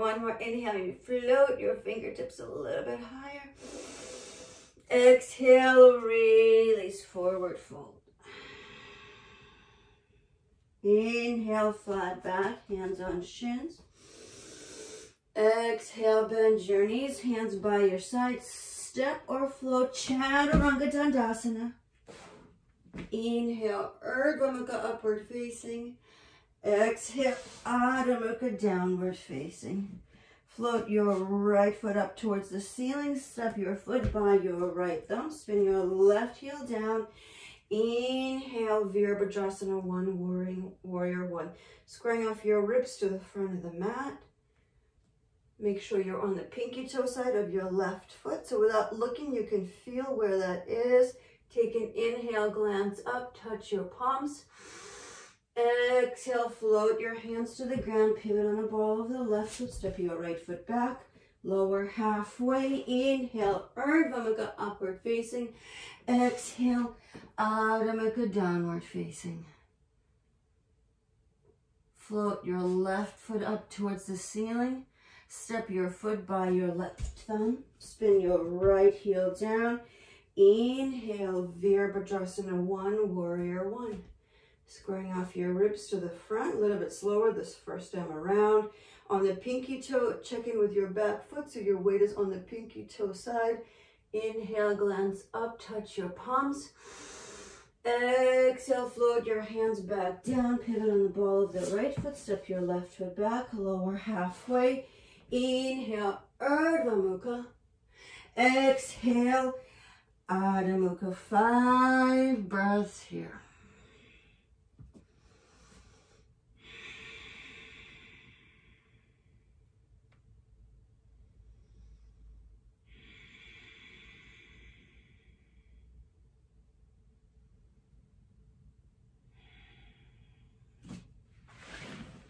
one more inhale. You float your fingertips a little bit higher. Exhale, release, forward fold. Inhale, flat back, hands on shins. Exhale, bend your knees, hands by your side. Step or float, chaturanga dandasana. Inhale, ardha mukha, upward facing. Exhale, adho mukha, downward facing. Float your right foot up towards the ceiling. Step your foot by your right thumb. Spin your left heel down. Inhale, Virabhadrasana 1, warrior 1. Squaring off your ribs to the front of the mat. Make sure you're on the pinky toe side of your left foot. So without looking, you can feel where that is. Take an inhale, glance up, touch your palms. Exhale, float your hands to the ground, pivot on the ball of the left foot, step your right foot back, lower halfway. Inhale, ardha mukha, upward facing. Exhale, adho mukha, downward facing. Float your left foot up towards the ceiling. Step your foot by your left thumb. Spin your right heel down. Inhale, Virabhadrasana 1, warrior 1. Squaring off your ribs to the front, a little bit slower this first time around. On the pinky toe, check in with your back foot so your weight is on the pinky toe side. Inhale, glance up, touch your palms. Exhale, float your hands back down, pivot on the ball of the right foot, step your left foot back, lower halfway. Inhale, ardha mukha. Exhale, adho mukha. 5 breaths here.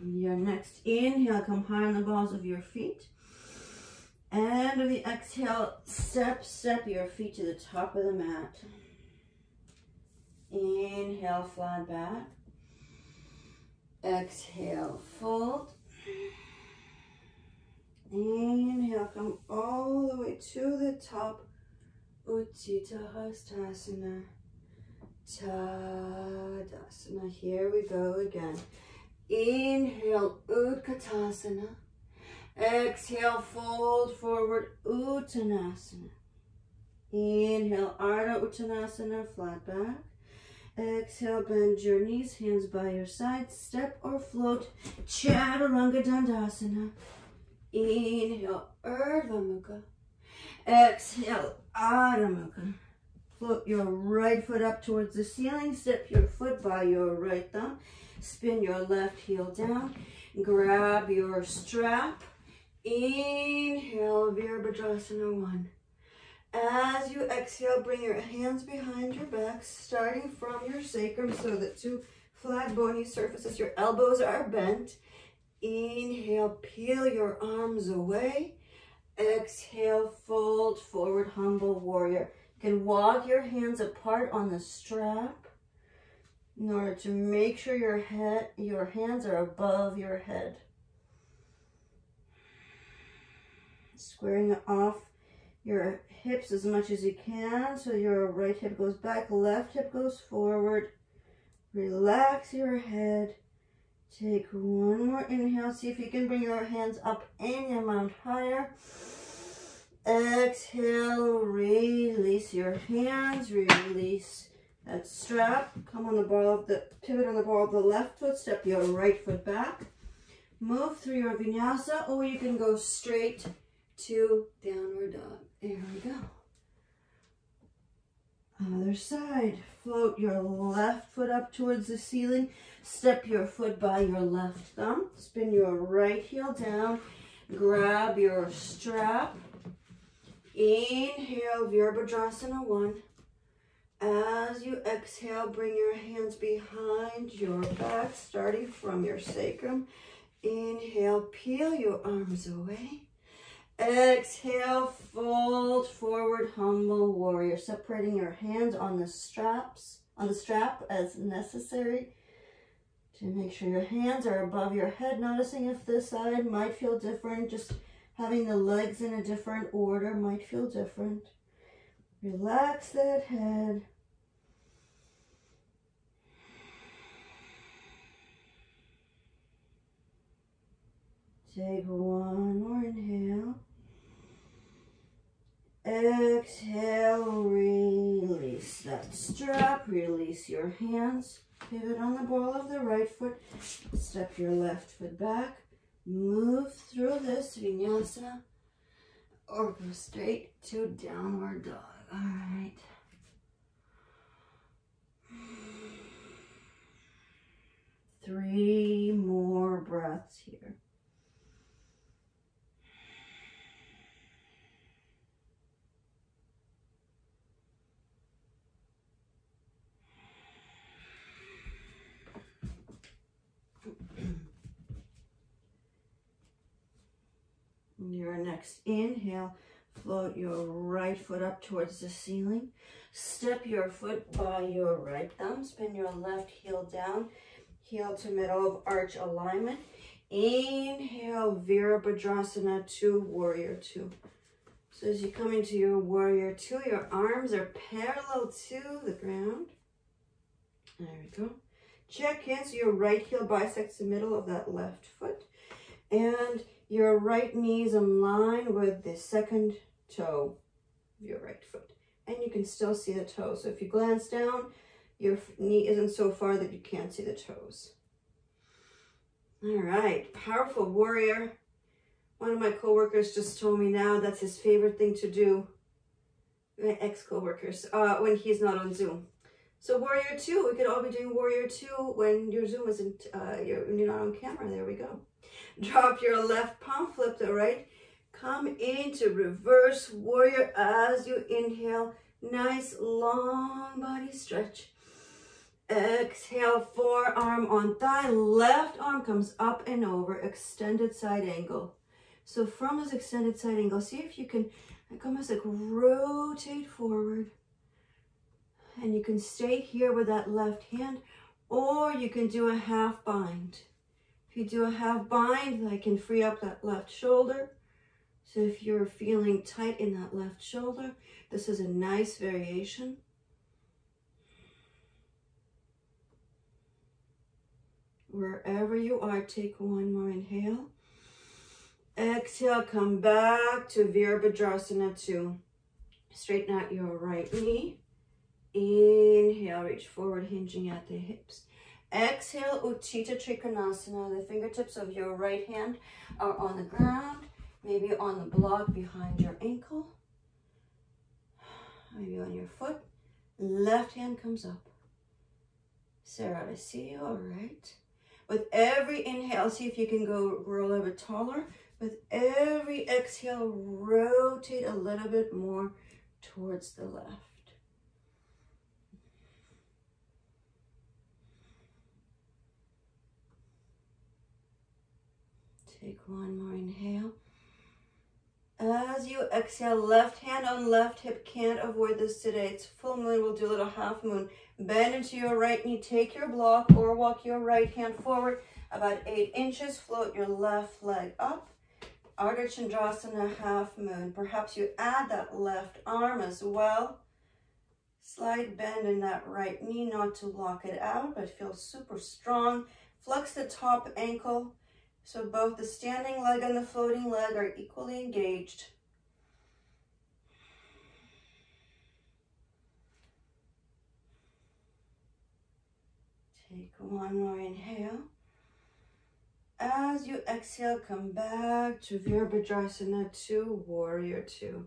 Your next inhale, come high on the balls of your feet. And with the exhale, step your feet to the top of the mat. Inhale, flat back. Exhale, fold. Inhale, come all the way to the top. Utthita Hastasana. Tadasana. Here we go again. Inhale, Utkatasana. Exhale, fold forward, Uttanasana. Inhale, Ardha Uttanasana, flat back. Exhale, bend your knees, hands by your side. Step or float, Chaturanga Dandasana. Inhale, Ardha Mukha. Exhale, Adho Mukha. Float your right foot up towards the ceiling. Step your foot by your right thumb. Spin your left heel down. Grab your strap. Inhale, Virabhadrasana 1. As you exhale, bring your hands behind your back, starting from your sacrum so that 2 flat bony surfaces. Your elbows are bent. Inhale, peel your arms away. Exhale, fold forward, humble warrior. You can walk your hands apart on the strap in order to make sure your hands are above your head. Squaring off your hips as much as you can so your right hip goes back, left hip goes forward. Relax your head. Take one more inhale. See if you can bring your hands up and your mount higher. Exhale, release your hands, release that strap. Come on the ball of the pivot on the ball of the left foot, step your right foot back. Move through your vinyasa, or you can go straight to downward dog. There we go. Other side. Float your left foot up towards the ceiling. Step your foot by your left thumb. Spin your right heel down. Grab your strap. Inhale, Virabhadrasana 1. As you exhale, bring your hands behind your back, starting from your sacrum. Inhale, peel your arms away. Exhale, fold forward, humble warrior. Separating your hands on the strap as necessary To make sure your hands are above your head, noticing if this side might feel different. Just having the legs in a different order might feel different. Relax that head. Take one more inhale. Exhale, release that strap, release your hands. Pivot on the ball of the right foot. Step your left foot back. Move through this vinyasa or go straight to downward dog. All right. Three more breaths here. Your next inhale, float your right foot up towards the ceiling. Step your foot by your right thumb. Spin your left heel down, heel to middle of arch alignment. Inhale, Virabhadrasana to Warrior Two. So as you come into your Warrior Two, your arms are parallel to the ground. There we go. Check in so your right heel bisects the middle of that left foot. And your right knee is in line with the second toe of your right foot. And you can still see the toes. So if you glance down, your knee isn't so far that you can't see the toes. All right, powerful warrior. One of my coworkers just told me now that's his favorite thing to do. My ex-coworkers, when he's not on Zoom. So Warrior Two, we could all be doing Warrior Two when your Zoom isn't, when you're not on camera. There we go. Drop your left palm, flip the right. Come into reverse warrior as you inhale. Nice long body stretch. Exhale, forearm on thigh. Left arm comes up and over, extended side angle. So from this extended side angle, see if you can almost like rotate forward. And you can stay here with that left hand, or you can do a half bind. If you do a half bind, I can free up that left shoulder. So if you're feeling tight in that left shoulder, this is a nice variation. Wherever you are, take one more inhale. Exhale, come back to Virabhadrasana 2. Straighten out your right knee. Inhale, reach forward, hinging at the hips. Exhale, Utthita Trikonasana. The fingertips of your right hand are on the ground, maybe on the block behind your ankle, maybe on your foot. Left hand comes up. Sarah, I see you, all right. With every inhale, see if you can grow a little bit taller. With every exhale, rotate a little bit more towards the left. Take one more inhale. As you exhale, left hand on left hip. Can't avoid this today. It's full moon. We'll do a little half moon. Bend into your right knee. Take your block or walk your right hand forward about 8 inches. Float your left leg up. Ardha Chandrasana, half moon. Perhaps you add that left arm as well. Slight bend in that right knee, not to lock it out, but feel super strong. Flex the top ankle. So both the standing leg and the floating leg are equally engaged. Take one more inhale. As you exhale, come back to Virabhadrasana 2, Warrior 2.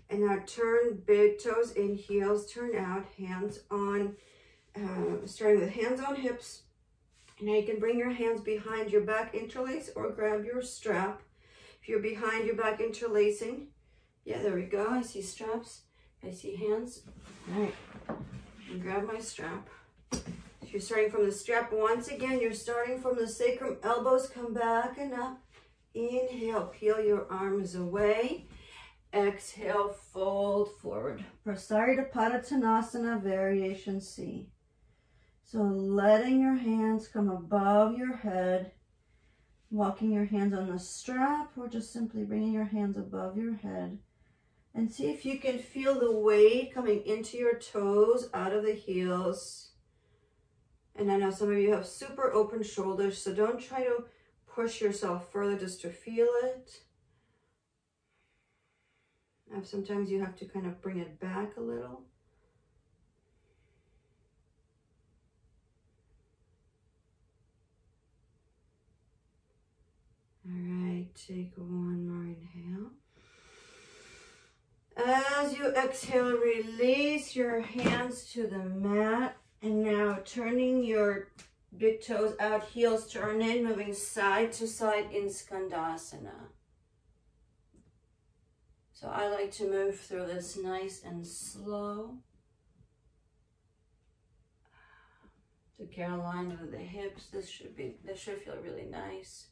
And now turn big toes in, heels turn out, hands on, starting with hands on hips. Now you can bring your hands behind your back, interlace, or grab your strap. If you're behind your back interlacing, yeah, there we go. I see straps. I see hands. All right, and grab my strap. If you're starting from the strap, once again, you're starting from the sacrum. Elbows come back and up. Inhale, peel your arms away. Exhale, fold forward. Prasarita Padottanasana, variation C. So letting your hands come above your head, walking your hands on the strap, or just simply bringing your hands above your head. And see if you can feel the weight coming into your toes, out of the heels. And I know some of you have super open shoulders, so don't try to push yourself further just to feel it. And sometimes you have to kind of bring it back a little. All right, take one more inhale. As you exhale, release your hands to the mat. And now turning your big toes out, heels turn in, moving side to side in skandasana. So I like to move through this nice and slow. To get aligned with the hips. This should feel really nice.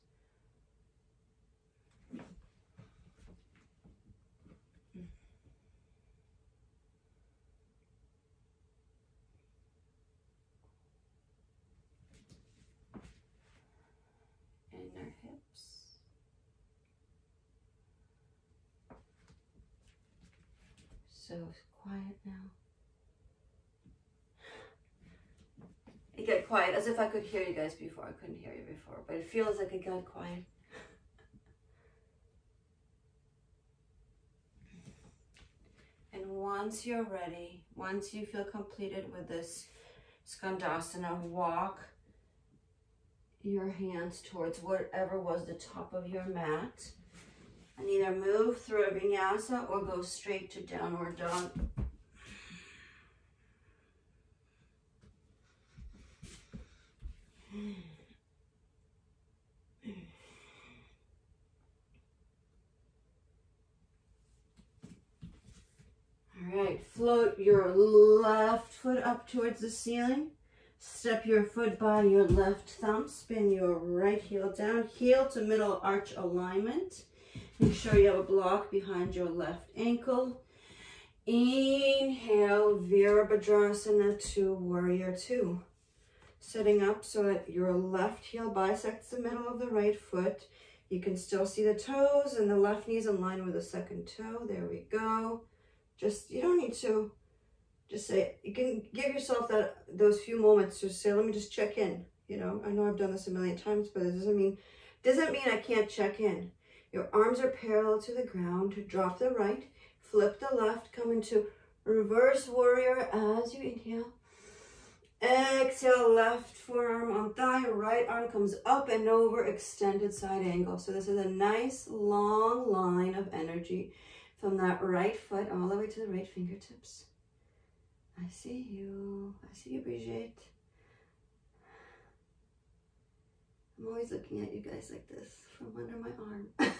Inner hips. So quiet now. It got quiet, as if I could hear you guys before. I couldn't hear you before, but it feels like it got quiet. And once you're ready, once you feel completed with this skandasana, walk your hands towards whatever was the top of your mat. And either move through a vinyasa or go straight to downward dog. All right, float your left foot up towards the ceiling. Step your foot by your left thumb. Spin your right heel down. Heel to middle arch alignment. Make sure you have a block behind your left ankle. Inhale, Virabhadrasana to Warrior Two. Setting up so that your left heel bisects the middle of the right foot. You can still see the toes and the left knee is in line with the second toe. There we go. You don't need to just say, you can give yourself those few moments to say, let me just check in. You know, I know I've done this a million times, but it doesn't mean I can't check in. Your arms are parallel to the ground. Drop the right, flip the left, come into reverse warrior as you inhale. Exhale, left forearm on thigh, right arm comes up and over, extended side angle. So this is a nice long line of energy from that right foot all the way to the right fingertips. I see you, Brigitte. I'm always looking at you guys like this from under my arm.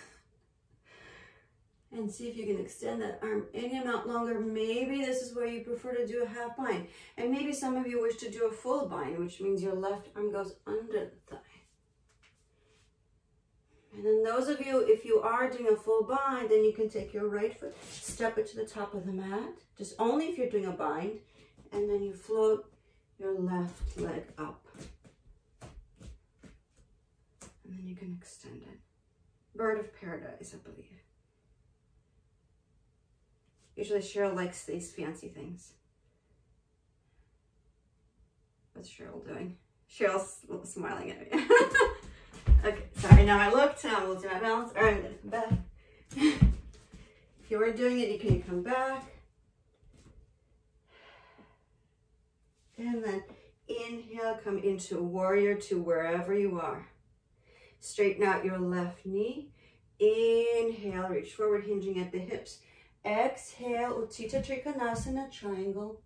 And see if you can extend that arm any amount longer. Maybe this is where you prefer to do a half bind. And maybe some of you wish to do a full bind, which means your left arm goes under the thigh. And then those of you, if you are doing a full bind, then you can take your right foot, step it to the top of the mat, just only if you're doing a bind, and then you float your left leg up. And then you can extend it. Bird of paradise, I believe. Usually Cheryl likes these fancy things. What's Cheryl doing? Cheryl's smiling at me. Okay, sorry, now I looked, now I'm losing my balance. All right, I'm gonna come back. If you weren't doing it, you can come back. And then inhale, come into warrior two wherever you are. Straighten out your left knee. Inhale, reach forward, hinging at the hips. Exhale, Uttita Trikonasana, triangle.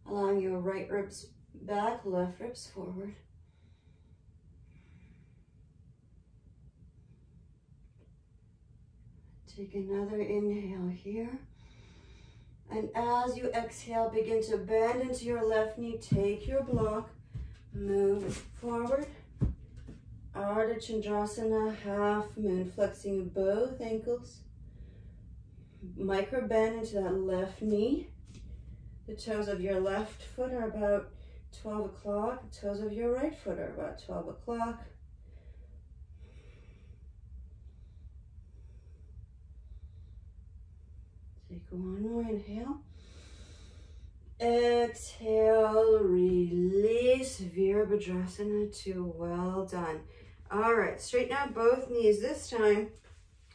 Allowing your right ribs back, left ribs forward. Take another inhale here. And as you exhale, begin to bend into your left knee. Take your block, move it forward. Ardha Chandrasana, half moon, flexing both ankles. Micro bend into that left knee. The toes of your left foot are about 12 o'clock. The toes of your right foot are about 12 o'clock. Take one more inhale. Exhale, release, Virabhadrasana to well done. All right, straighten out both knees. This time,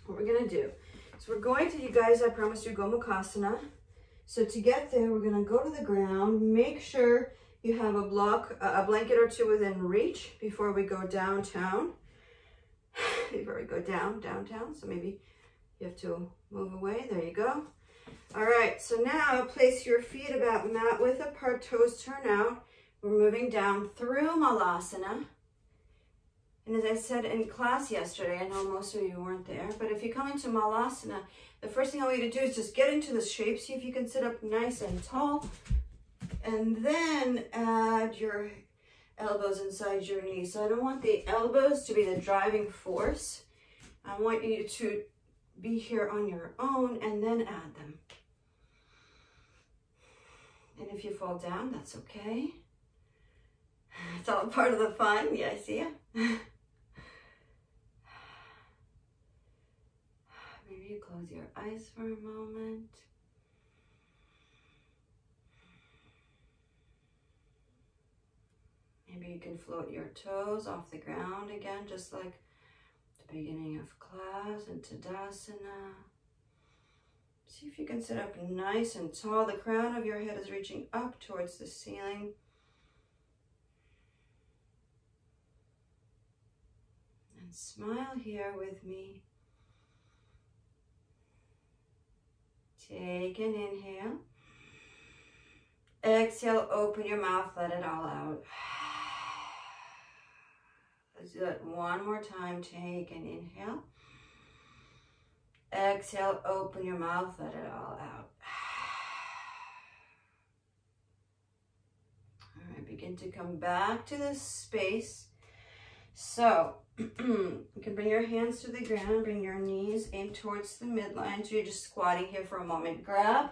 what we're gonna do is we're going to, you guys, I promised you Gomukhasana. So to get there, we're gonna go to the ground. Make sure you have a blanket or two within reach before we go downtown. Before we go downtown. So maybe you have to move away. There you go. All right, so now place your feet about mat width apart, toes turn out. We're moving down through malasana. And as I said in class yesterday, I know most of you weren't there, but if you come into malasana, the first thing I want you to do is just get into the shape. See if you can sit up nice and tall. And then add your elbows inside your knees. So I don't want the elbows to be the driving force. I want you to be here on your own and then add them. And if you fall down, that's okay. It's all part of the fun. Yeah, I see you. Maybe you close your eyes for a moment. Maybe you can float your toes off the ground again, just like the beginning of class and Tadasana. See if you can sit up nice and tall. The crown of your head is reaching up towards the ceiling. And smile here with me. Take an inhale. Exhale, open your mouth, let it all out. Let's do that one more time. Take an inhale. Exhale, open your mouth, let it all out. All right, begin to come back to this space. So, you can bring your hands to the ground, bring your knees in towards the midline. So you're just squatting here for a moment. Grab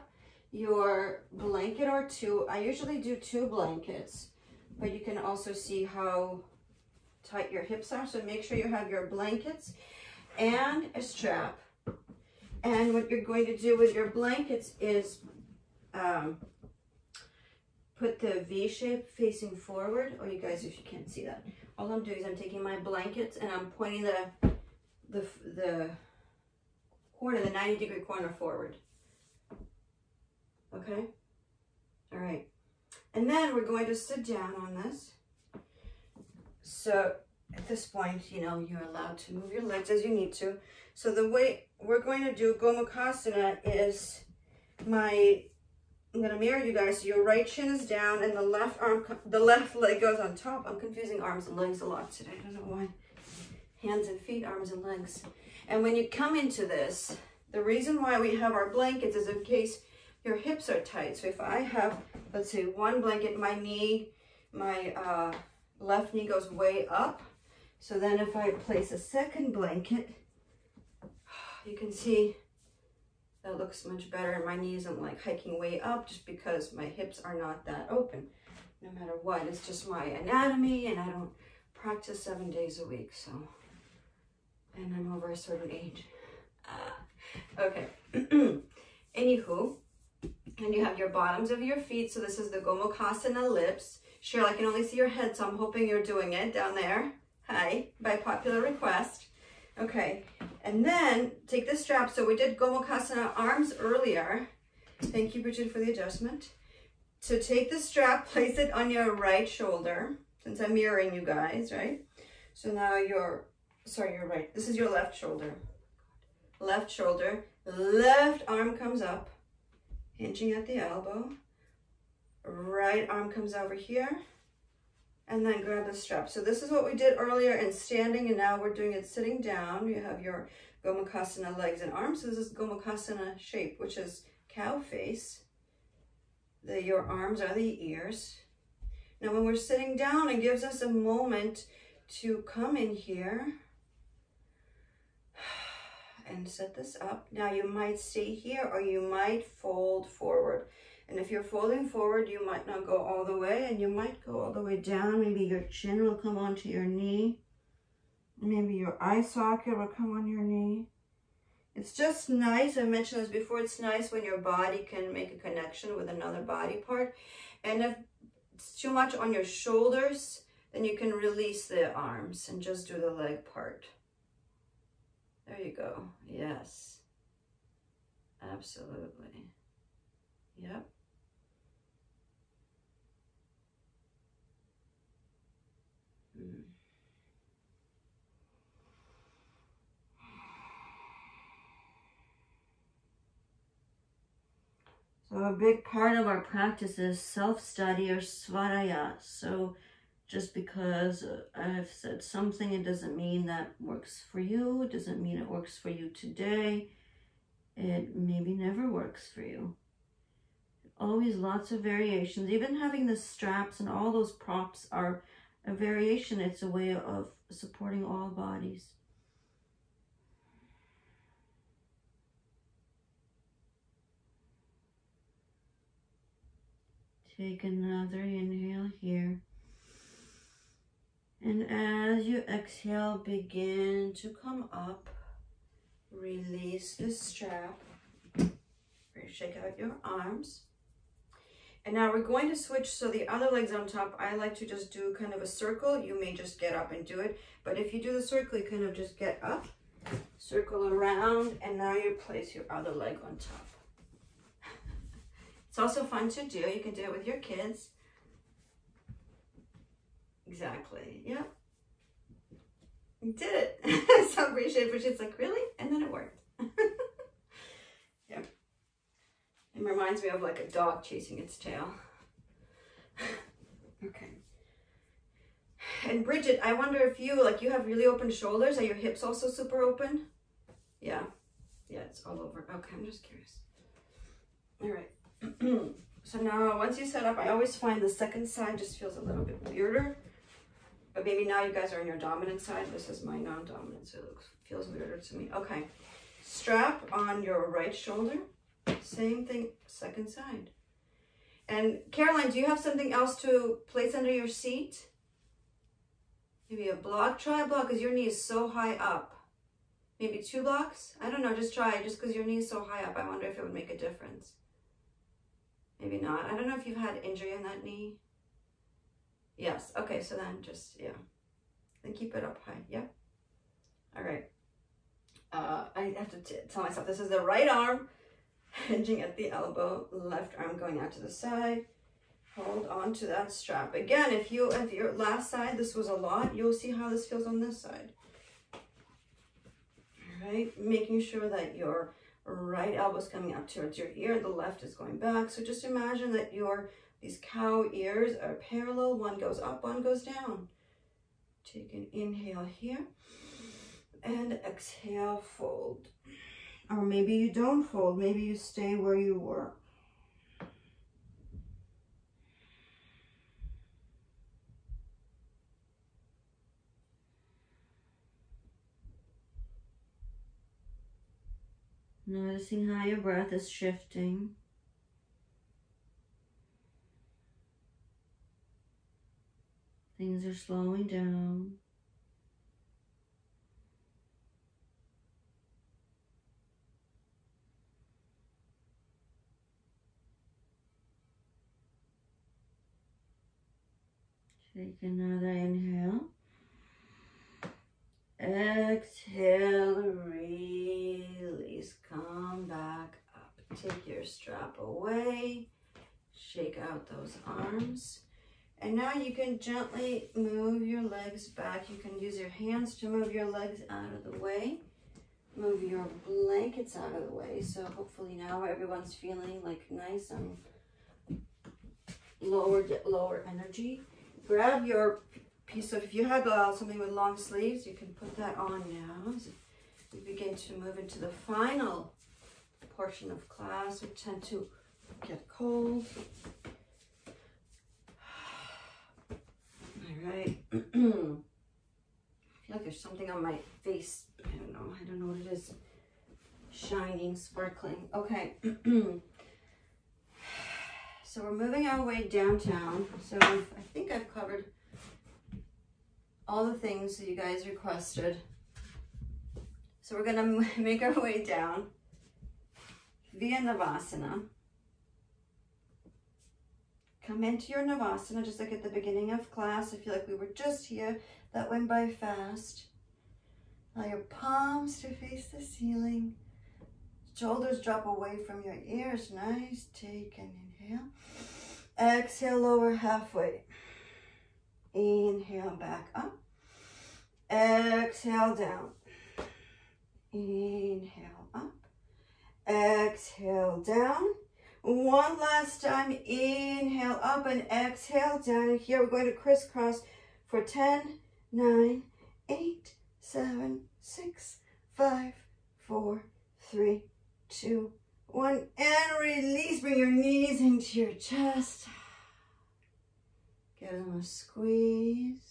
your blanket or two. I usually do 2 blankets, but you can also see how tight your hips are. So make sure you have your blankets and a strap. And what you're going to do with your blankets is put the V shape facing forward. Oh, you guys, if you can't see that, all I'm doing is I'm taking my blankets and I'm pointing the corner, the 90-degree corner forward. Okay? All right. And then we're going to sit down on this. So at this point, you know, you're allowed to move your legs as you need to. So the way we're going to do Gomukhasana is I'm going to mirror you guys. So your right shin is down and the left leg goes on top. I'm confusing arms and legs a lot today. I don't know why. Hands and feet, arms and legs. And when you come into this, the reason why we have our blankets is in case your hips are tight. So if I have, let's say, one blanket, my left knee goes way up. So then if I place a second blanket, you can see that looks much better. My knee isn't like hiking way up just because my hips are not that open. No matter what, it's just my anatomy and I don't practice 7 days a week. So, and I'm over a certain age. Okay. Anywho, and you have your bottoms of your feet. So this is the Gomukhasana lips. Cheryl, I can only see your head, so I'm hoping you're doing it down there. Hi, by popular request. Okay, and then take the strap. So we did Gomukhasana arms earlier. Thank you, Bridget, for the adjustment. So take the strap, place it on your right shoulder, since I'm mirroring you guys, right? So now your right. This is your left shoulder. Left shoulder, left arm comes up, hinging at the elbow. Right arm comes over here. And then grab the strap. So this is what we did earlier in standing, and now we're doing it sitting down. You have your Gomukhasana legs and arms. So this is Gomukhasana shape, which is cow face. Your arms are the ears. Now when we're sitting down, it gives us a moment to come in here and set this up. Now you might stay here or you might fold forward. And if you're folding forward, you might not go all the way, and you might go all the way down. Maybe your chin will come onto your knee. Maybe your eye socket will come on your knee. It's just nice, I mentioned this before, it's nice when your body can make a connection with another body part. And if it's too much on your shoulders, then you can release the arms and just do the leg part. There you go. Yes. Absolutely. Yep. So a big part of our practice is self-study or svaraya. So just because I've said something, it doesn't mean that works for you. It doesn't mean it works for you today. It maybe never works for you. Always lots of variations. Even having the straps and all those props are a variation. It's a way of supporting all bodies. Take another inhale here. And as you exhale, begin to come up. Release the strap. Shake out your arms. And now we're going to switch, so the other leg's on top. I like to just do kind of a circle. You may just get up and do it. But if you do the circle, you kind of just get up, circle around, and now you place your other leg on top. It's also fun to do. You can do it with your kids. Exactly. Yeah. You did it. I so appreciate it. It's like, really? And then it worked. Yeah. It reminds me of like a dog chasing its tail. Okay. And Bridget, I wonder if you have really open shoulders. Are your hips also super open? Yeah. Yeah, it's all over. Okay, I'm just curious. All right. So now once you set up, I always find the second side just feels a little bit weirder. But maybe now you guys are on your dominant side. This is my non-dominant, so it feels weirder to me. Okay. Strap on your right shoulder. Same thing, second side. And Caroline, do you have something else to place under your seat? Maybe a block? Try a block because your knee is so high up. Maybe 2 blocks? I don't know, just try. Just because your knee is so high up, I wonder if it would make a difference. Maybe not. I don't know if you've had injury in that knee. Yes. Okay, so then just, yeah. Then keep it up high. Yeah. All right. I have to tell myself this is the right arm hinging at the elbow, left arm going out to the side. Hold on to that strap. Again, if your last side, this was a lot, you'll see how this feels on this side. All right. Making sure that your right elbow is coming up towards your ear, the left is going back. So just imagine that these cow ears are parallel. One goes up, one goes down. Take an inhale here and exhale, fold. Or maybe you don't fold, maybe you stay where you were. Noticing how your breath is shifting. Things are slowing down. Take another inhale. Exhale, release, come back up. Take your strap away. Shake out those arms. And now you can gently move your legs back. You can use your hands to move your legs out of the way. Move your blankets out of the way. So hopefully now everyone's feeling like nice and lower energy. Grab your piece of, if you had something with long sleeves, you can put that on now. As we begin to move into the final portion of class, we tend to get cold. All right. I feel like there's something on my face. I don't know what it is. shining, sparkling. Okay. So we're moving our way downtown. So I think I've covered all the things that you guys requested. So we're gonna make our way down via Navasana. Come into your Navasana just like at the beginning of class. I feel like we were just here. That went by fast. Allow your palms to face the ceiling. Shoulders drop away from your ears. Nice. Take an inhale. Exhale, lower halfway. Inhale, back up. Exhale, down. Inhale, up. Exhale, down. One last time. Inhale, up and exhale, down. And here we're going to crisscross for 10, 9, 8, 7, 6, 5, 4, 3, 2, 1. And release. Bring your knees into your chest. Give them a squeeze.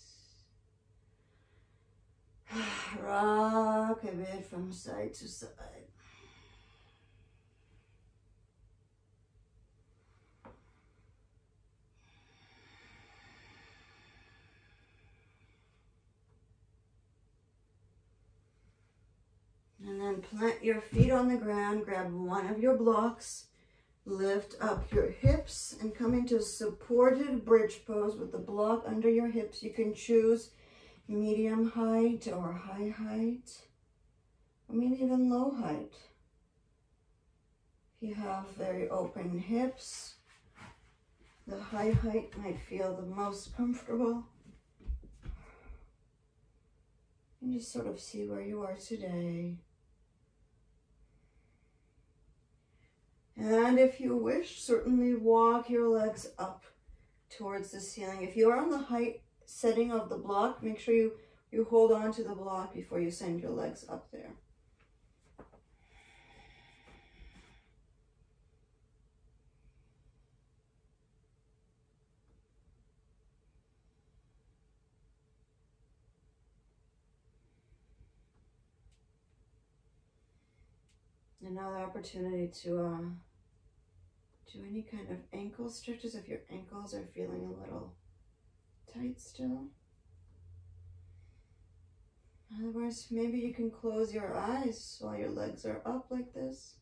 Rock a bit from side to side. And then plant your feet on the ground. Grab one of your blocks. Lift up your hips and come into supported bridge pose with the block under your hips. You can choose medium height or high height, or maybe even low height. If you have very open hips, the high height might feel the most comfortable. And just sort of see where you are today. And if you wish, certainly walk your legs up towards the ceiling. If you are on the height setting of the block, make sure you hold on to the block before you send your legs up there. Another opportunity to do any kind of ankle stretches if your ankles are feeling a little tight still. Otherwise, maybe you can close your eyes while your legs are up like this.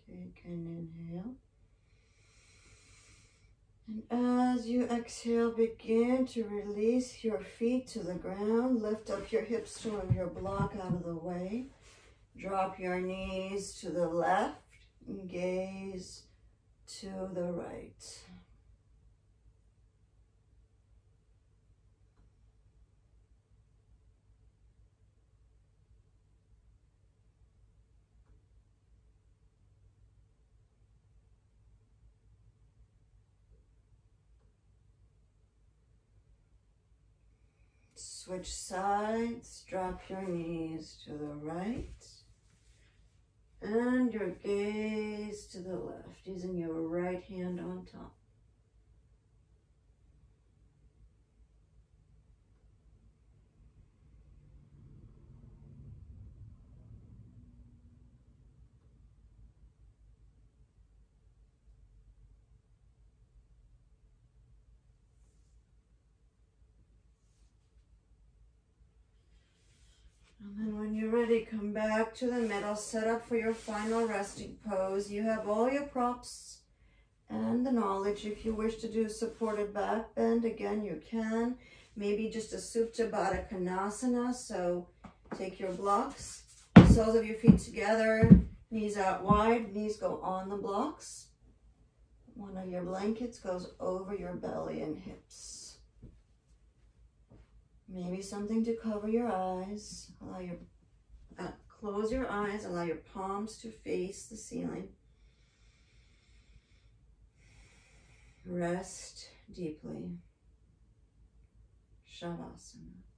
Take an inhale. And as you exhale, begin to release your feet to the ground. Lift up your hips to move your block out of the way. Drop your knees to the left and gaze to the right. Switch sides, drop your knees to the right and your gaze to the left, using your right hand on top. And then when you're ready, come back to the middle, set up for your final resting pose. You have all your props and the knowledge. If you wish to do supported back bend, again, you can. Maybe just a Supta Baddha Konasana. So take your blocks, soles of your feet together, knees out wide, knees go on the blocks. One of your blankets goes over your belly and hips. Maybe something to cover your eyes. Allow your close your eyes. Allow your palms to face the ceiling. Rest deeply. Savasana.